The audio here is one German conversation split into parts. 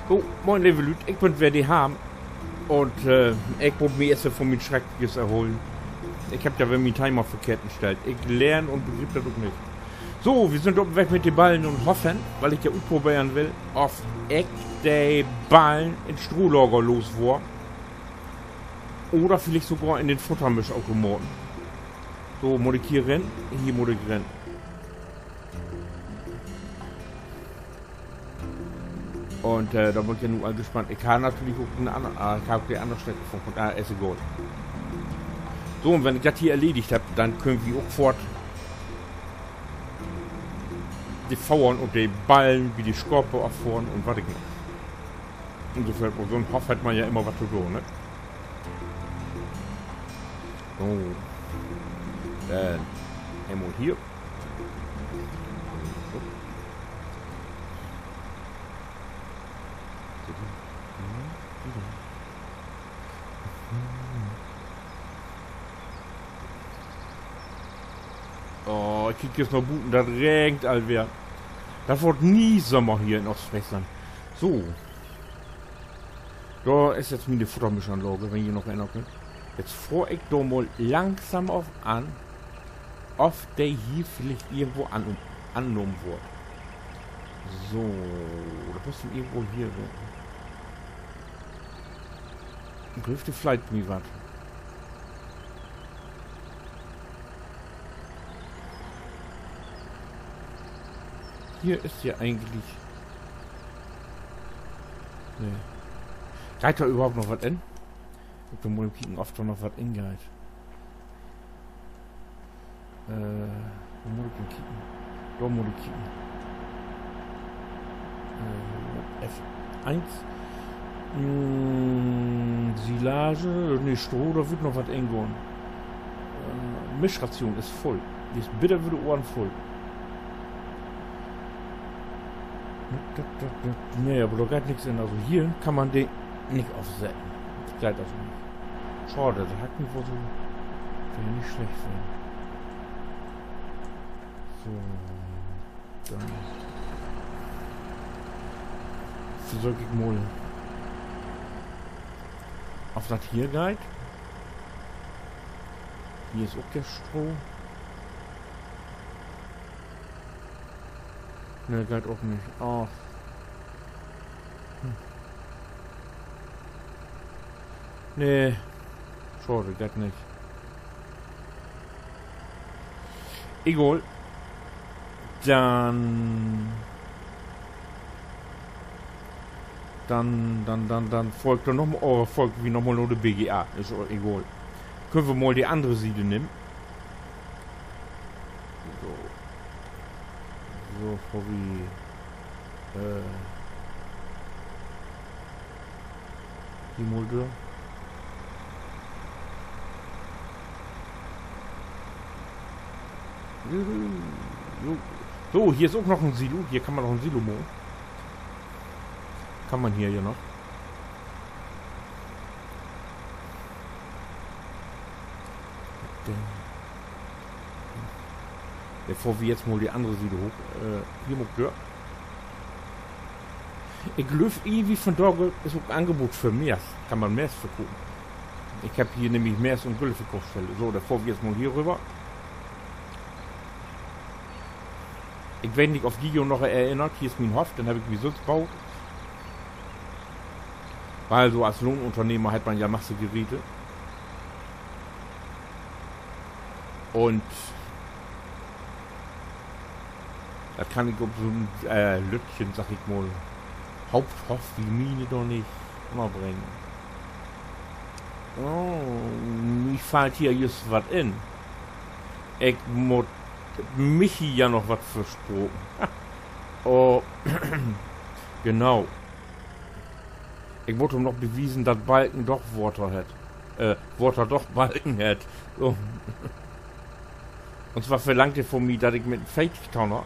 So, moin lieve Leute, ich bin wer die haben. Und ich muss mir erst von mir Schreckliches erholen. Ich hab ja wenn mein Timer verkehrt gestellt. Ich lerne und begriff das auch nicht. So, wir sind auf dem Weg mit den Ballen und hoffen, weil ich ja ausprobieren will, ob ich die Ballen in Strohlager los war. Oder vielleicht sogar in den Futtermischautomaten. So, muss ich hier rennen? Hier muss ich rennen. Und da bin ich ja nun gespannt. Ich kann natürlich auch eine andere Strecke von ist egal. So, und wenn ich das hier erledigt habe, dann können wir auch fort die Fauern und die Ballen wie die Skorpe auffahren und was ich nicht. Insofern, so ein Hoff hat man ja immer was zu tun, ne? So. Dann einmal hier. Oh, ich krieg jetzt noch Buten, das regnet allwer. Das wird nie Sommer hier in Ostfriesland. So. Da ist jetzt meine Futtermischanlage, wenn ihr noch erinnern könnt. Jetzt fahr ich da mal langsam auf an, ob der hier vielleicht irgendwo angenommen wird. So, da muss man irgendwo hier werden. Dürfte vielleicht mir was. Hier ist ja eigentlich. Nee. Geht da überhaupt noch was in? Ich will mal kicken, oft noch was in geht. Wo muss ich denn kicken? Da muss ich kicken. F1. Silage, ne, Stroh, da wird noch was in gehen. Mischration ist voll. Die ist bitter wie die Ohren voll. Nee, aber da geht nichts in. Also hier kann man den nicht aufsetzen. Das geht also nicht. Schade, da hat mich wohl so. Wäre nicht schlecht werden. So. Dann. So soll ich mal auf das hier geht. Hier ist auch der Stroh. Ne, geht auch nicht. Ach. Nee. Schade, geht nicht. Egal. Dann folgt da nochmal, oh, folgt wie nochmal nur der BGA. Ist auch egal. Können wir mal die andere Seite nehmen. So, vor wie die Mulde. So, hier ist auch noch ein Silo. Hier kann man noch ein Silo machen. Kann man hier ja noch. Bevor wir jetzt mal die andere Seite hoch. Hier mal Tür. Ich glaube irgendwie von da ist auch ein Angebot für Mers. Kann man Mers vergucken. Ich habe hier nämlich Mers und Gülle Verkaufsstelle. So, bevor wir jetzt mal hier rüber. Ich werde nicht auf Video noch erinnert. Hier ist mein Hof, den habe ich wie sonst gebaut. Weil so als Lohnunternehmer hat man ja Masse Geräte. Und da kann ich auf so ein Lütchen, sag ich mal, Haupthof wie Mine doch nicht unterbringen. Oh, mich fällt hier just was in. Ich muss Michi ja noch was versprochen. Oh, genau. Ich wurde ihm noch bewiesen, dass Balken doch Water hat. Water doch Balken hat. So. Und zwar verlangt er von mir, dass ich mit dem Fake-Tonner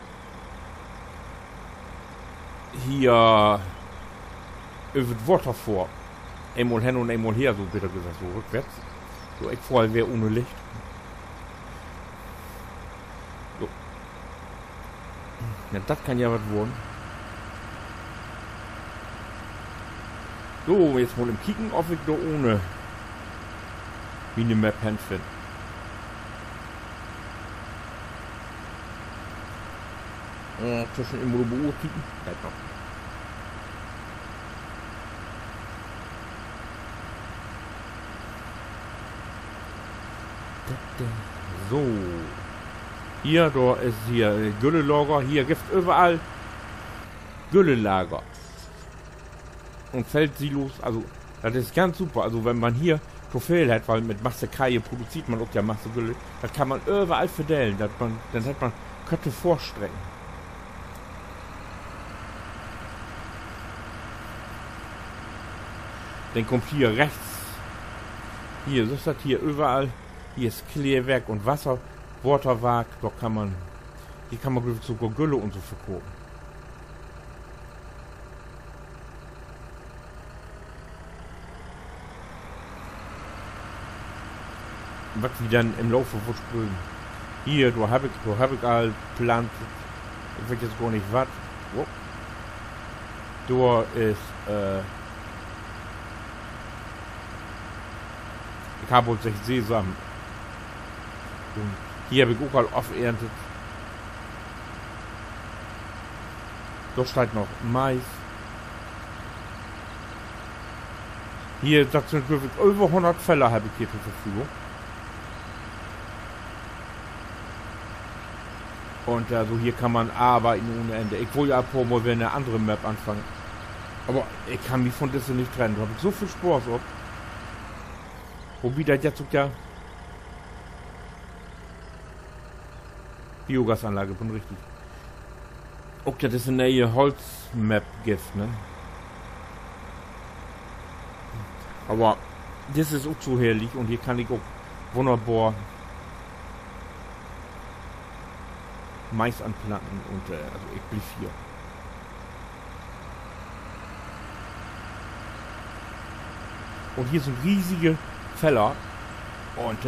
hier über das Water vor. Einmal hin und einmal her, so bitte gesagt, so rückwärts. So, ich vorher wäre ohne Licht. So. Ja, das kann ja was werden. So, jetzt mal im Kicken, ob ich da ohne Minimap finde. Zwischen im Robo kicken. Bleibt noch. So. Hier, da ist hier Güllelager. Hier gibt es überall Güllelager. Und Feldsilos. Also, das ist ganz super. Also, wenn man hier Trophäen hat, weil mit Masse Kaje produziert man auch ja Masse Gülle, das kann man überall verdellen. Dann hat man Kötte vorstrecken. Dann kommt hier rechts. Hier, so ist das hier überall. Hier ist Klärwerk und Wasser. Waterwerk, hier kann man sogar Gülle und so verkaufen. Was wie dann im Laufe versprühen. Hier, da hab ich all plant. Ich weiß jetzt gar nicht was. Oh. Da ist, ich habe wohl 6 Sesam. Und hier habe ich auch all auferntet. Da steht noch Mais. Hier, das sind wirklich über 100 Fälle habe ich hier zur Verfügung. Und also hier kann man arbeiten ohne Ende. Ich will ja mal wieder eine andere Map anfangen. Aber ich kann mich von das nicht trennen. Da habe ich so viel Spaß auf. Wobei das jetzt sogar Biogasanlage, bin richtig. Auch das ist eine neue Holz-Map-Gift, ne? Aber das ist auch so herrlich und hier kann ich auch wunderbar Mais anplanten und also ich blieb hier. Und hier sind riesige Felder und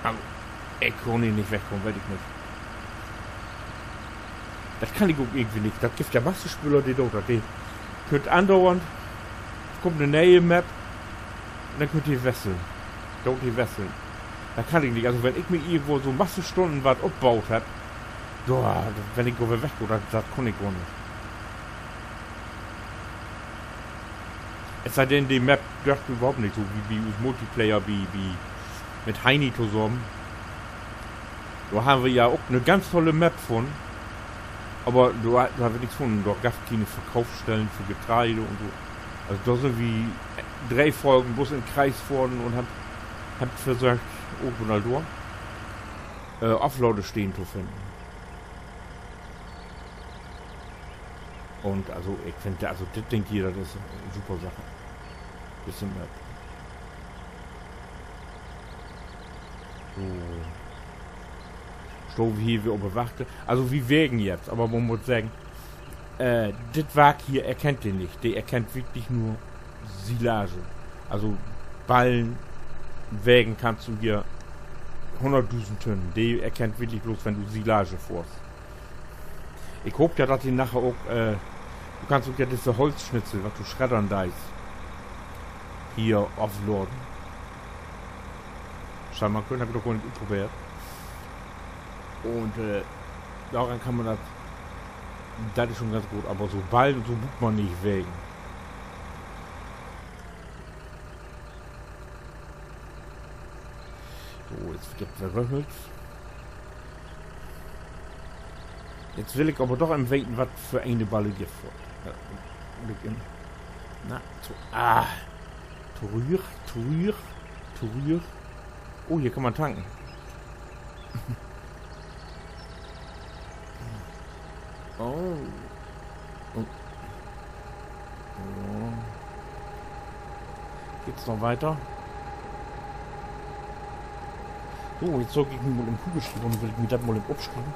also, ich kann hier nicht wegkommen, weiß ich nicht. Das kann ich auch irgendwie nicht. Das gibt ja Massespüler, die dort, die könnt andauernd, kommt eine neue Map, und dann könnt ihr wechseln. Dort die wechseln. Da kann ich nicht. Also wenn ich mir irgendwo so Massestunden was aufgebaut habe, wenn ich go weg oder das kann ich gar nicht. Es sei denn, die Map gehört überhaupt nicht so wie Multiplayer, wie mit Heini zusammen. Da haben wir ja auch eine ganz tolle Map von. Aber da haben wir nichts von. Da gab es keine Verkaufsstellen für Getreide und so. Also da sind wie 3 Folgen bloß im Kreis worden und hab versucht, Ronaldo Offloader stehen zu finden. Und also ich finde, also das Ding hier, das ist eine super Sache. Bisschen Map. So. So wie wir bewachte. Also wir wägen jetzt, aber man muss sagen, das Wag hier erkennt ihr nicht. Der erkennt wirklich nur Silage. Also Ballen, wägen kannst du hier 100.000 Tonnen. Die erkennt wirklich bloß, wenn du Silage fährst. Ich hoffe ja, dass die nachher auch, du kannst auch ja diese Holzschnitzel, was du schreddern deißt, hier offloaden. Scheinbar können, hab ich doch gar nicht ausprobiert. Und daran kann man das ist schon ganz gut, aber so bald so muss man nicht wägen. So, jetzt wird verröchelt. Jetzt will ich aber doch am Weiten, was für eine Balle gibt. Tourier. Oh, hier kann man tanken. Oh. Geht's noch weiter? So, jetzt soll ich mir mal im Kugelschreiber und will ich mir das mal im Abschreiben.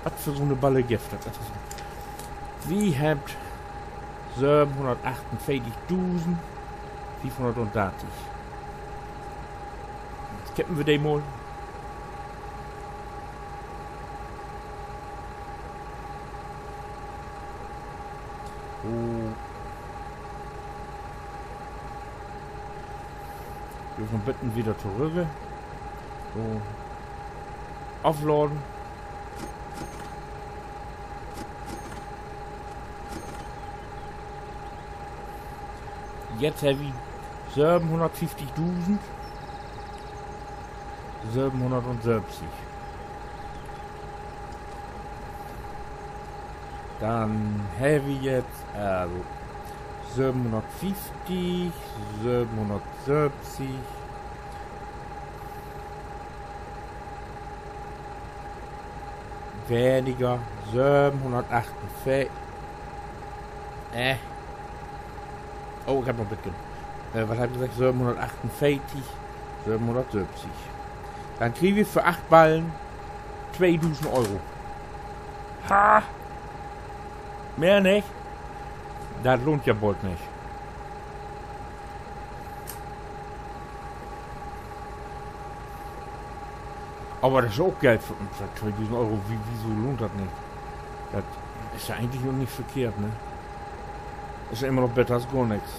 Was für so eine Balle Gift das ist. Wie habt 748.530. Jetzt kippen wir den mal. So. Wir von Betten wieder zurück. So. Offladen. Jetzt habe ich 750.000. 770. Dann habe ich jetzt also 750, 770. Weniger 748. Oh, ich habe noch mitgegeben. Was habe ich gesagt? 748, 770. Dann kriege ich für 8 Ballen 2000 Euro. Ha! Mehr nicht? Das lohnt ja bald nicht. Aber das ist auch Geld für uns. 2000 Euro. Wieso lohnt das nicht? Das ist ja eigentlich noch nicht verkehrt, ne? Ist ja immer noch besser als gar nichts.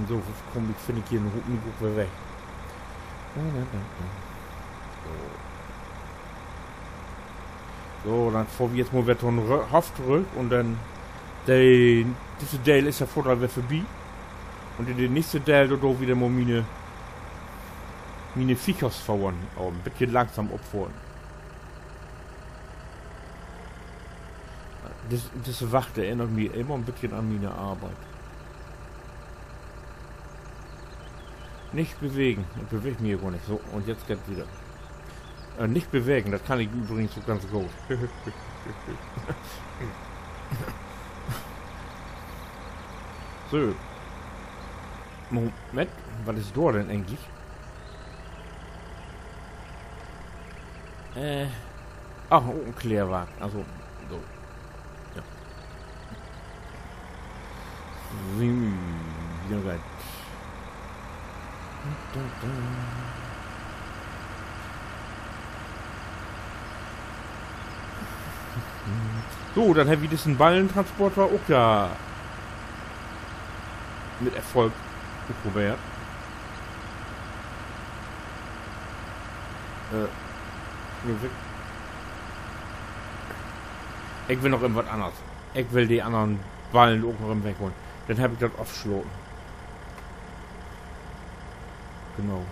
So, komm, ich finde hier einen Mikro weg. So, dann fahren wir jetzt mal wieder einen Hof zurück und dann diese Teil ist ja vorher vorbei. Und in den nächsten Teil da wieder mal meine Viechers fahren. Oh, ein bisschen langsam abfahren. Das Wacht erinnert mich immer ein bisschen an meine Arbeit. Nicht bewegen. Ich bewege mich gar nicht. So, und jetzt geht's wieder. Nicht bewegen, das kann ich übrigens so ganz gut. So. Moment, was ist da denn eigentlich? Ach, ein Klärwagen. Also, so. Ja. Wieder rein. So, dann habe ich diesen Ballentransporter auch ja mit Erfolg probiert. Ich will noch irgendwas anderes. Ich will die anderen Ballen auch noch wegholen. Dann habe ich das aufgeschlagen. Genau.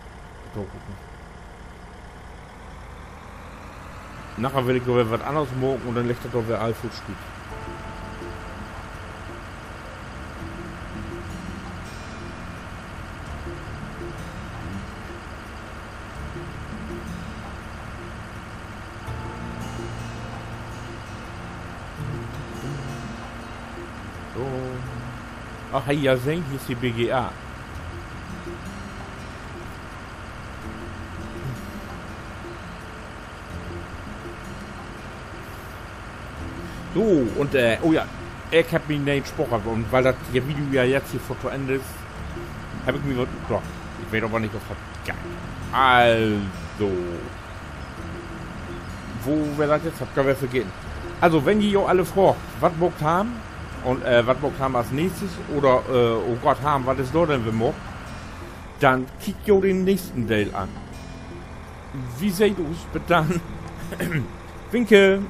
Nachher will ich noch was anderes morgen und dann legt er doch wer Alfred steht. So. Ach, hey, ja, sehen, hier ist die BGA. So, und oh ja, ich hab mir den Spruch und weil das Video ja jetzt hier vor zu Ende ist, habe ich mir doch, ich weiß aber nicht, was das geil. Also, wo wir das jetzt habt, können wir vergehen. Also, wenn ihr alle fragt, was Bock haben und was Bock haben als nächstes oder oh Gott haben, was ist da denn wir machen, dann kickt ihr den nächsten Teil an. Wie seht ihr's? Bis dann. Winke.